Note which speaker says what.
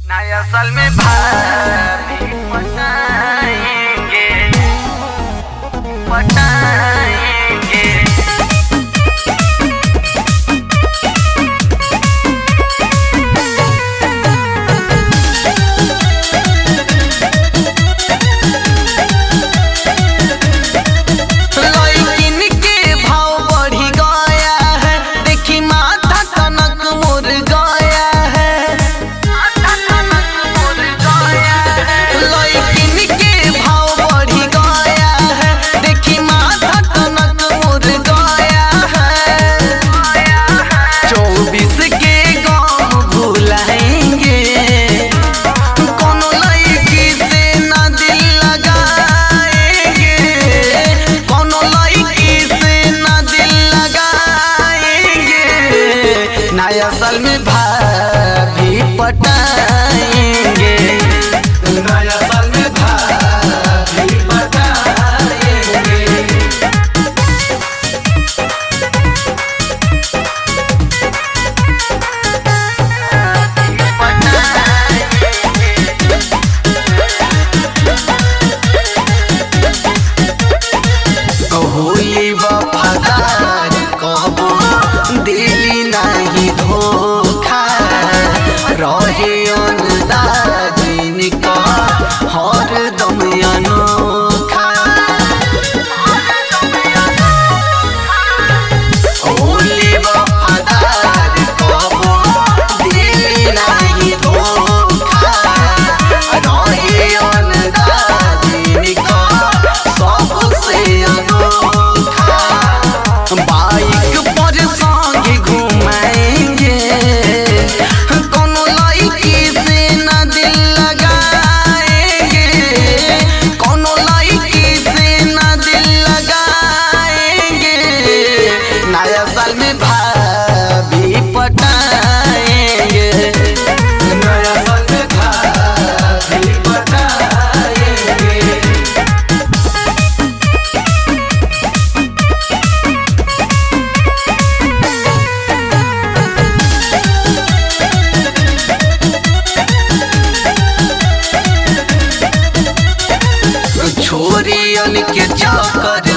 Speaker 1: नया साल में भाभी पटाएंगे पटाएंगे। नया साल में भाभी पटाएंगे, नया साल में भाभी पटाएंगे। होली वफादार कबो दिली नहीं धोखा रहे अंदाजिन का हर दम अनोखा। होली वफादार कबो दिली नहीं धोखा रहे अंदाजिन का सबसे अनोखा। बाइक पर संगे घुमाएंगे, कोनो लड़की से न दिल लगाएंगे, कोनो लड़की से न दिल लगाएंगे। नया साल में भाभी पटाएंगे, नया साल में भाभी पटाएंगे। छोरियन के चक्कर